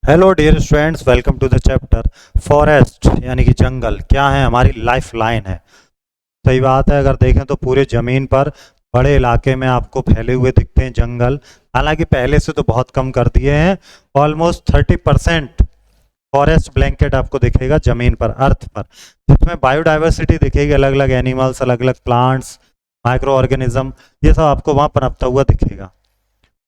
Hello dear students, welcome to the chapter forest यानी कि जंगल क्या है, हमारी लाइफ लाइन है। सही बात है। अगर देखें तो पूरे ज़मीन पर बड़े इलाके में आपको फैले हुए दिखते हैं जंगल। हालांकि पहले से तो बहुत कम कर दिए हैं। ऑलमोस्ट 30% फॉरेस्ट ब्लैंकेट आपको दिखेगा ज़मीन पर, अर्थ पर, जिसमें बायोडाइवर्सिटी दिखेगी, अलग अलग एनिमल्स, अलग अलग प्लांट्स, माइक्रो ऑर्गेनिज्म, ये सब आपको वहाँ पनपता हुआ दिखेगा।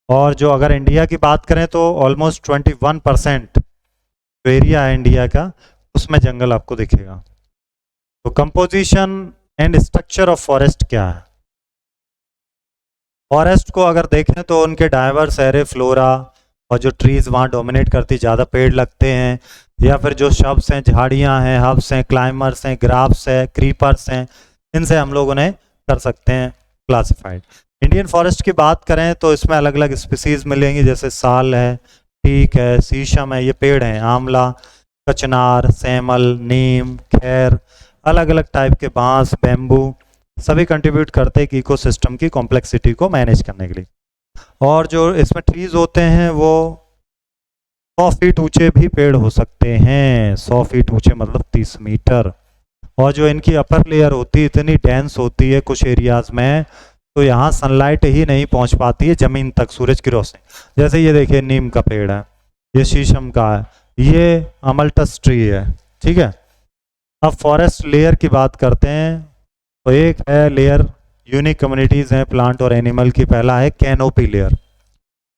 और जो अगर इंडिया की बात करें तो ऑलमोस्ट 21% जो एरिया है इंडिया का, उसमें जंगल आपको दिखेगा। तो composition and structure of forest क्या है? फॉरेस्ट को अगर देखें तो उनके डाइवर्स एरे फ्लोरा, और जो ट्रीज वहाँ डोमिनेट करती, ज़्यादा पेड़ लगते हैं, या फिर जो शब्स हैं, झाड़ियाँ हैं, हब्स हैं, क्लाइमर्स हैं, ग्राफ्स हैं, क्रीपर्स हैं, इनसे हम लोग उन्हें कर सकते हैं क्लासिफाइड। इंडियन फॉरेस्ट की बात करें तो इसमें अलग अलग स्पीसीज मिलेंगी, जैसे साल है, टीक है, शीशम है, ये पेड़ हैं, आंवला, कचनार, सैमल, नीम, खैर, अलग अलग टाइप के बांस, बैम्बू, सभी कंट्रीब्यूट करते हैं इकोसिस्टम की कॉम्प्लेक्सिटी को मैनेज करने के लिए। और जो इसमें ट्रीज होते हैं वो 100 फीट ऊंचे भी पेड़ हो सकते हैं। 100 फीट ऊंचे मतलब 30 मीटर। और जो इनकी अपर लेयर होती है इतनी डेंस होती है कुछ एरियाज में, तो यहाँ सनलाइट ही नहीं पहुँच पाती है ज़मीन तक, सूरज की रोशनी। जैसे ये देखिए, नीम का पेड़ है, ये शीशम का है, ये अमलटस ट्री है, ठीक है। अब फॉरेस्ट लेयर की बात करते हैं तो एक है लेयर, यूनिक कम्युनिटीज़ हैं प्लांट और एनिमल की। पहला है कैनोपी लेयर।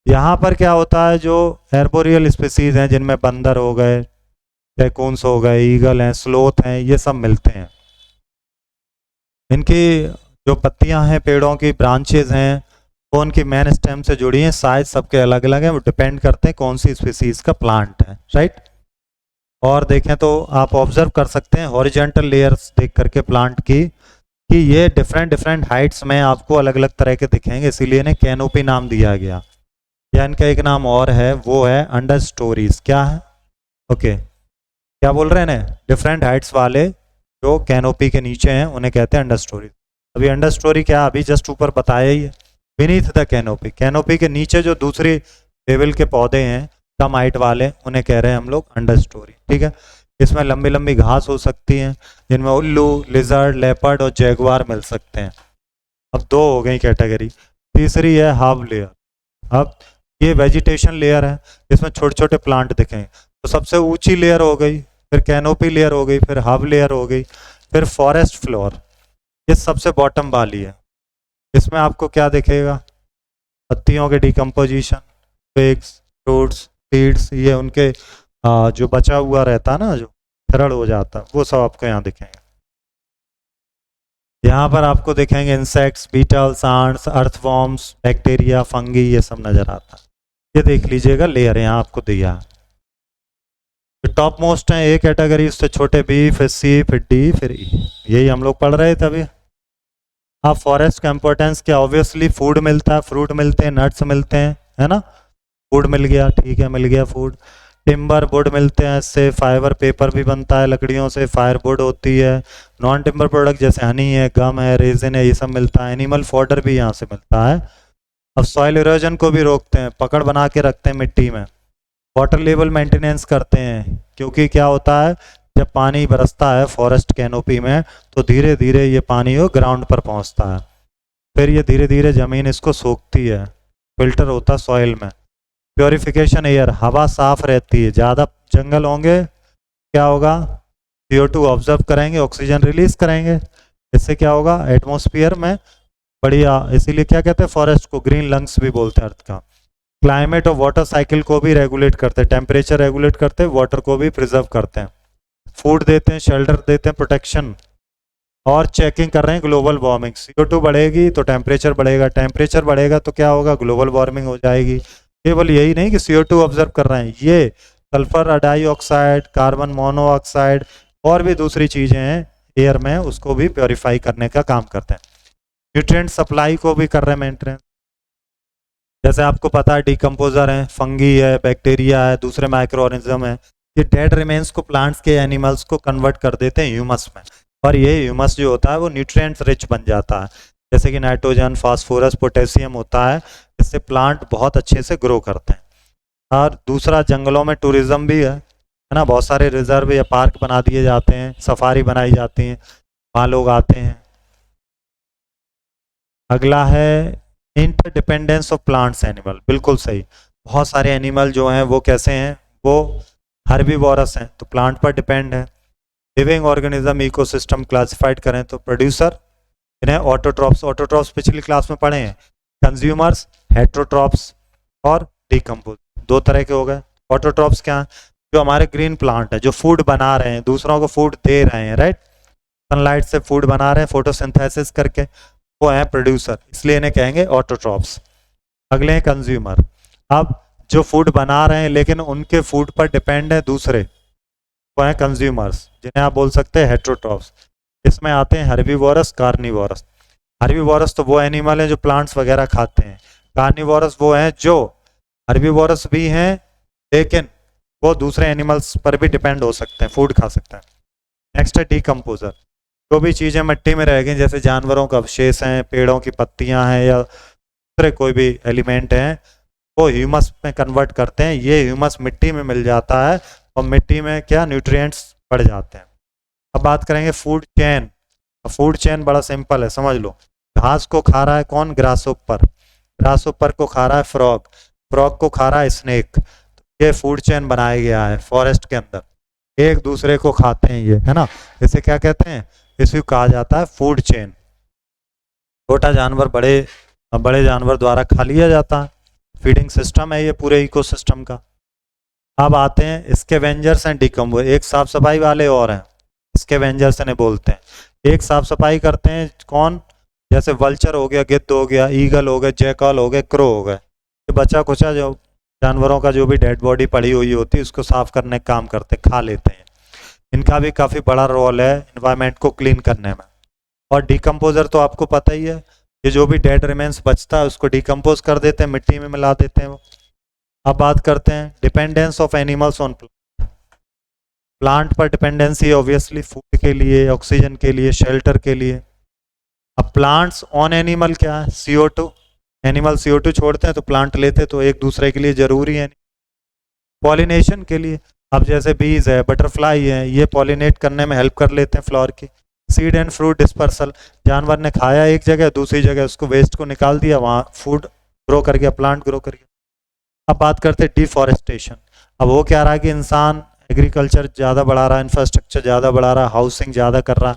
यहाँ पर क्या होता है, जो एर्बोरियल स्पीसीज हैं जिनमें बंदर हो गए, रैकून्स हो गए, ईगल हैं, स्लोथ हैं, ये सब मिलते हैं। इनकी जो पत्तियां हैं, पेड़ों की ब्रांचेज हैं, वो उनकी मेन स्टेम से जुड़ी हैं। साइज सबके अलग अलग हैं, वो डिपेंड करते हैं कौन सी स्पीसीज का प्लांट है, राइट। और देखें तो आप ऑब्जर्व कर सकते हैं हॉरिजेंटल लेयर्स देख करके प्लांट की, कि ये डिफरेंट डिफरेंट हाइट्स में आपको अलग अलग तरह के दिखेंगे, इसीलिए इन्हें कैनोपी नाम दिया गया। या इनका एक नाम और है, वो है अंडर स्टोरीज। क्या है? ओके, क्या बोल रहे हैं? डिफरेंट हाइट्स वाले जो कैनोपी के नीचे हैं उन्हें कहते हैं अंडर स्टोरी। अभी अंडर स्टोरी क्या, अभी जस्ट ऊपर बताया ही है, बीनीथ द कैनोपी। कैनोपी के नीचे जो दूसरी लेवल के पौधे हैं कम हाइट वाले, उन्हें कह रहे हैं हम लोग अंडर स्टोरी, ठीक है। इसमें लंबी लंबी घास हो सकती हैं, जिनमें उल्लू, लिजर्ड, लेपर्ड और जैगवार मिल सकते हैं। अब दो हो गई कैटेगरी। तीसरी है हाफ लेयर। अब ये वेजिटेशन लेयर है, इसमें छोटे छोटे प्लांट दिखेंगे। तो सबसे ऊंची लेयर हो गई, फिर कैनोपी लेयर हो गई, फिर हब लेयर हो गई, फिर फॉरेस्ट फ्लोर, ये सबसे बॉटम वाली है। इसमें आपको क्या दिखेगा? पत्तियों के डिकम्पोजिशन, पिग्स, फ्रूट्स, सीड्स, ये उनके जो बचा हुआ रहता है ना, जो तरल हो जाता है, वो सब आपको यहाँ दिखेंगे। यहाँ पर आपको दिखेंगे insects, beetles, ants, earthworms, bacteria, fungi, ये सब नजर आता है। ये देख लीजिएगा लेयर यहाँ आपको दिया है। टॉप मोस्ट है ए कैटेगरी, उससे छोटे बी, फिर सी, फिर डी, फिर ई। यही हम लोग पढ़ रहे थे अभी। अब फॉरेस्ट का इंपॉर्टेंस क्या? ऑब्वियसली फूड मिलता है, फ्रूट मिलते हैं, नट्स मिलते हैं, है ना। फूड मिल गया, ठीक है, मिल गया फूड। टिम्बर, वुड मिलते हैं, इससे फाइबर, पेपर भी बनता है, लकड़ियों से फायर वुड होती है। नॉन टिम्बर प्रोडक्ट जैसे हनी है, गम है, रेजिन है, ये सब मिलता है। एनिमल फॉडर भी यहाँ से मिलता है। अब सॉइल इरोजन को भी रोकते हैं, पकड़ बना के रखते हैं मिट्टी में। वाटर लेवल मेंटेनेंस करते हैं, क्योंकि क्या होता है, जब पानी बरसता है फॉरेस्ट कैनोपी में, तो धीरे धीरे ये पानी वो ग्राउंड पर पहुंचता है, फिर ये धीरे धीरे ज़मीन इसको सोखती है, फिल्टर होता है सॉइल में। प्योरिफिकेशन एयर, हवा साफ रहती है। ज़्यादा जंगल होंगे, क्या होगा, CO2 ऑब्जर्व करेंगे, ऑक्सीजन रिलीज करेंगे, इससे क्या होगा, एटमोसफियर में बढ़िया। इसीलिए क्या कहते हैं फॉरेस्ट को, ग्रीन लंग्स भी बोलते हैं अर्थ का। क्लाइमेट और वाटर साइकिल को भी रेगुलेट करते हैं, टेम्परेचर रेगुलेट करते हैं, वाटर को भी प्रिजर्व करते हैं, फूड देते हैं, शेल्टर देते हैं, प्रोटेक्शन। और चेकिंग कर रहे हैं ग्लोबल वार्मिंग। CO2 बढ़ेगी तो टेम्परेचर बढ़ेगा, टेम्परेचर बढ़ेगा तो क्या होगा, ग्लोबल वार्मिंग हो जाएगी। केवल यही नहीं कि CO2 ऑब्जर्व कर रहे हैं, ये सल्फर डाइऑक्साइड, कार्बन मोनोऑक्साइड, और भी दूसरी चीज़ें हैं एयर में, उसको भी प्योरीफाई करने का काम करते हैं। न्यूट्रिएंट सप्लाई को भी कर रहे हैं मेंटेनेंस। जैसे आपको पता है डिकम्पोजर है, फंगी है, बैक्टीरिया है, दूसरे माइक्रो ऑर्गेनिज्म है, ये डेड रिमेन्स को प्लांट्स के, एनिमल्स को कन्वर्ट कर देते हैं ह्यूमस में, और ये ह्यूमस जो होता है वो न्यूट्रिएंट्स रिच बन जाता है, जैसे कि नाइट्रोजन, फास्फोरस, पोटेशियम होता है। इससे प्लांट बहुत अच्छे से ग्रो करते हैं। और दूसरा जंगलों में टूरिज्म भी है ना, बहुत सारे रिजर्व या पार्क बना दिए जाते हैं, सफारी बनाई जाती है, वहाँ लोग आते हैं। अगला है इंटरडिपेंडेंस ऑफ प्लांट्स एनिमल, बिल्कुल सही। बहुत सारे एनिमल जो हैं वो कैसे हैं, वो हर्बीवोरस हैं, तो प्लांट पर डिपेंड है। लिविंग ऑर्गेनिज्म इकोसिस्टम क्लासिफाइड करें तो प्रोड्यूसर, इन्हें ऑटोट्रॉप्स, ऑटोट्रॉप्स पिछली क्लास में पढ़े हैं, कंज्यूमर्स, हेट्रोट्रॉप्स और डिकम्पोज, दो तरह के हो गए। ऑटोट्रॉप्स क्या है, जो हमारे ग्रीन प्लांट है, जो फूड बना रहे हैं, दूसरों को फूड दे रहे हैं, राइट, सनलाइट से फूड बना रहे हैं फोटोसिंथेसिस करके, वो है प्रोड्यूसर, इसलिए इन्हें कहेंगे ऑटोट्रॉप्स। अगले हैं कंज्यूमर, अब जो फूड बना रहे हैं लेकिन उनके फूड पर डिपेंड है दूसरे, वो हैं कंज्यूमर्स, जिन्हें आप बोल सकते हैं हेट्रोट्रॉप्स। इसमें आते हैं हर्बीवोरस, कार्निवोरस। हर्बीवोरस तो वो एनिमल है जो प्लांट्स वगैरह खाते हैं, कार्निवोरस वो हैं जो हर्बीवोरस भी हैं लेकिन वो दूसरे एनिमल्स पर भी डिपेंड हो सकते हैं, फूड खा सकते हैं। नेक्स्ट है डीकम्पोजर, जो भी चीज़ें मिट्टी में रह गई, जैसे जानवरों का अवशेष हैं, पेड़ों की पत्तियां हैं या दूसरे कोई भी एलिमेंट हैं, वो ह्यूमस में कन्वर्ट करते हैं, ये ह्यूमस मिट्टी में मिल जाता है और मिट्टी में क्या न्यूट्रिएंट्स बढ़ जाते हैं। अब बात करेंगे फूड चेन। फूड चेन बड़ा सिंपल है, समझ लो। घास को खा रहा है कौन, ग्रासहोपर, ग्रासहोपर को खा रहा है फ्रॉग, फ्रॉग को खा रहा है स्नेक। ये फूड चेन बनाया गया है फॉरेस्ट के अंदर, एक दूसरे को खाते हैं ये, है ना, इसे क्या कहते हैं, इसे कहा जाता है फूड चेन। छोटा जानवर बड़े बड़े जानवर द्वारा खा लिया जाता है, फीडिंग सिस्टम है ये पूरे इकोसिस्टम का। अब आते हैं स्कैवेंजर्स एंड डिकम्पोजर, एक साफ सफाई वाले और हैं, स्कैवेंजर्स इन्हें बोलते हैं। एक साफ सफाई करते हैं कौन, जैसे वल्चर हो गया, गिद्ध हो गया, ईगल हो गए, जैकल हो गए, क्रो हो गए, ये बचा कुचा जो जानवरों का जो भी डेड बॉडी पड़ी हुई होती है उसको साफ करने का काम करते, खा लेते हैं। इनका भी काफ़ी बड़ा रोल है इन्वायरमेंट को क्लीन करने में। और डिकम्पोजर तो आपको पता ही है, ये जो भी डेड रिमेन्स बचता है उसको डिकम्पोज कर देते हैं, मिट्टी में मिला देते हैं वो। अब बात करते हैं dependence of animals on plant. Plant पर डिपेंडेंसी ऑब्वियसली फूड के लिए, ऑक्सीजन के लिए, शेल्टर के लिए। अब प्लांट्स ऑन एनिमल क्या है, CO2, एनिमल CO2 छोड़ते हैं तो प्लांट लेते हैं, तो एक दूसरे के लिए जरूरी है। पॉलिनेशन के लिए, अब जैसे बीज है, बटरफ्लाई है, ये पॉलिनेट करने में हेल्प कर लेते हैं फ्लावर की। सीड एंड फ्रूट डिस्पर्सल, जानवर ने खाया एक जगह, दूसरी जगह उसको वेस्ट को निकाल दिया, वहाँ फूड ग्रो कर गया, प्लांट ग्रो कर गया। अब बात करते हैं डिफॉरेस्टेशन। अब वो क्या रहा कि इंसान एग्रीकल्चर ज़्यादा बढ़ा रहा है, इंफ्रास्ट्रक्चर ज़्यादा बढ़ा रहा है, हाउसिंग ज़्यादा कर रहा है,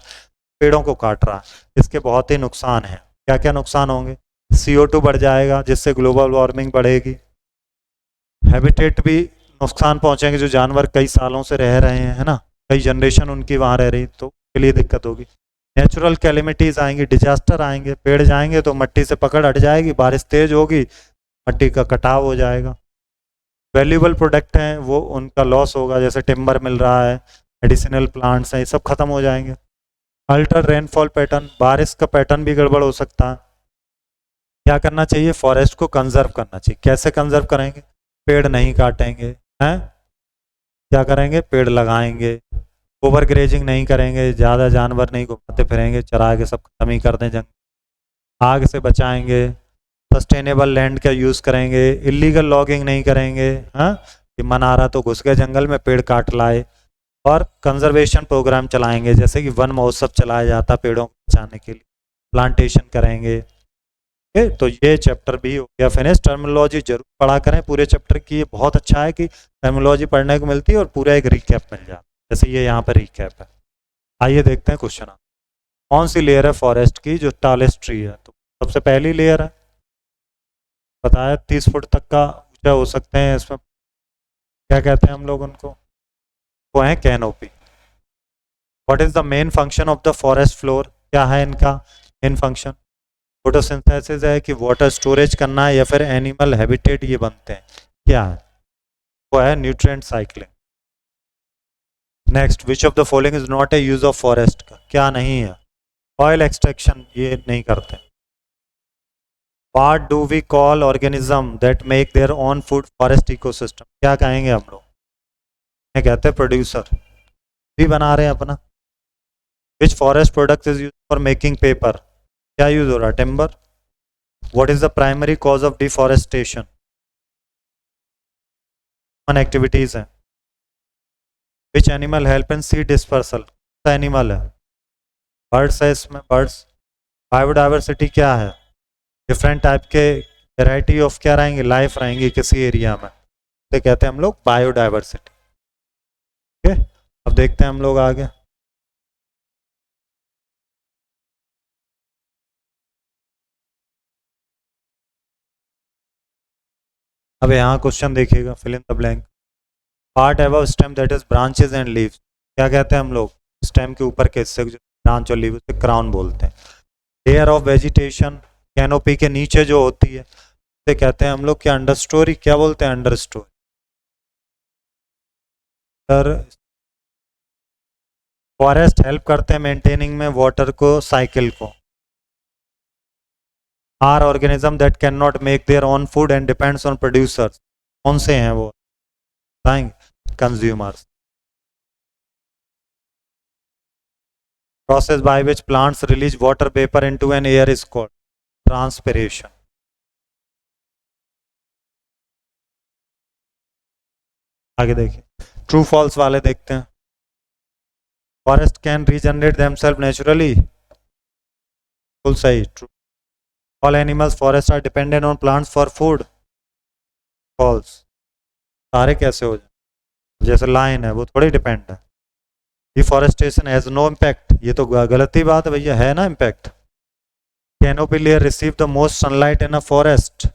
पेड़ों को काट रहा है, इसके बहुत ही नुकसान हैं। क्या क्या नुकसान होंगे, CO2 बढ़ जाएगा जिससे ग्लोबल वार्मिंग बढ़ेगी, हैबिटेट भी नुकसान पहुंचेंगे, जो जानवर कई सालों से रह रहे हैं, है ना, कई जनरेशन उनकी वहाँ रह रही, तो के लिए दिक्कत होगी। नेचुरल कैलेमिटीज आएंगी, डिजास्टर आएंगे, पेड़ जाएंगे तो मिट्टी से पकड़ हट जाएगी, बारिश तेज होगी, मिट्टी का कटाव हो जाएगा। वैल्यूबल प्रोडक्ट हैं वो उनका लॉस होगा, जैसे टिम्बर मिल रहा है, मेडिसिनल प्लांट्स हैं, ये सब खत्म हो जाएंगे। अल्टर रेनफॉल पैटर्न, बारिश का पैटर्न भी गड़बड़ हो सकता है। क्या करना चाहिए, फॉरेस्ट को कंजर्व करना चाहिए। कैसे कंजर्व करेंगे, पेड़ नहीं काटेंगे, हैं, क्या करेंगे, पेड़ लगाएंगे, ओवर ग्रेजिंग नहीं करेंगे, ज़्यादा जानवर नहीं घुमाते फिरेंगे, चरा के सब खत्म ही कर दें, जंग आग से बचाएंगे, सस्टेनेबल लैंड का यूज़ करेंगे, इलीगल लॉगिंग नहीं करेंगे, हाँ, कि मन आ रहा तो घुस गए जंगल में पेड़ काट लाए, और कंजर्वेशन प्रोग्राम चलाएंगे, जैसे कि वन महोत्सव चलाया जाता पेड़ों को बचाने के लिए, प्लांटेशन करेंगे। तो ये चैप्टर भी हो गया फिनिश। टर्मिनोलॉजी जरूर पढ़ा करें पूरे चैप्टर की, ये बहुत अच्छा है कि टर्मिनोलॉजी पढ़ने को मिलती है और पूरा एक रिकैप मिल जाता है, जैसे ये यहाँ पर रिकैप है। आइए देखते हैं क्वेश्चन। कौन सी लेयर है फॉरेस्ट की जो टालेस्ट ट्री है, तो सबसे पहली लेयर है, बताया 30 फुट तक का ऊंचा हो सकते हैं, इसमें क्या कहते हैं हम लोग उनको, वो है canopy. What is the main function of the forest floor, क्या है इनका मेन फंक्शन, फोटोसिंथेसिस है कि वाटर स्टोरेज करना है या फिर एनिमल हैबिटेट ये बनते हैं, क्या है, वो है nutrient cycling. Next, which of the following is not a use of forest का, क्या नहीं है, ऑयल एक्सट्रैक्शन ये नहीं करते। What do we call organism that make their own food forest ecosystem, क्या कहेंगे हम लोग, कहते हैं प्रोड्यूसर, भी बना रहे हैं अपना। Which forest product is use for making paper, क्या यूज हो रहा है, timber. What is the primary cause of deforestation, activities हैं। Which animal help in seed dispersal, animal है, बर्ड्स है इसमें, बर्ड्स। बायोडाइवर्सिटी क्या है, डिफरेंट टाइप के वैरायटी ऑफ क्या रहेंगे, लाइफ रहेंगी किसी एरिया में, तो कहते हैं हम लोग बायोडाइवर्सिटी। ठीक है, अब देखते हैं हम लोग आगे। अब यहाँ क्वेश्चन देखिएगा, fill in the blank. Part above stem that is branches and leaves, क्या कहते हैं हम लोग, स्टेम के ऊपर के हिस्से जो ब्रांच और लीव उसे क्राउन बोलते हैं। लेयर ऑफ वेजिटेशन, कैनोपी के नीचे जो होती है उसे कहते हैं हम लोग क्या, अंडर स्टोरी, क्या बोलते हैं, अंडर स्टोरी। फॉरेस्ट हेल्प करते हैं मेंटेनिंग में वाटर को, साइकिल को। Are organism that can not make their own food and depends on producers, कौन से हैं वो, consumers. Process by which plants release water vapor into an air is called transpiration. आगे देखिए, ट्रू फॉल्स वाले देखते हैं। Forest can regenerate themselves naturally, बिल्कुल सही, true. All animals forest are dependent on plants for food, false. सारे कैसे हो जाए, जैसे लाइन है वो थोड़ी डिपेंड है। डिफॉरेस्टेशन हैज नो इम्पैक्ट, ये तो गलत ही बात है भैया, है ना impact. Canopy layer receive the most sunlight in a forest,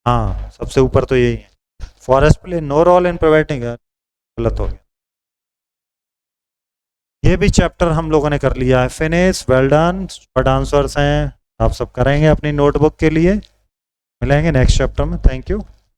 हाँ सबसे ऊपर तो यही है। Forest play no role in providing, गलत हो गया। ये भी चैप्टर हम लोगों ने कर लिया है, finish, well done. Short answers हैं, आप सब करेंगे अपनी नोटबुक के लिए। मिलेंगे नेक्स्ट चैप्टर में, थैंक यू।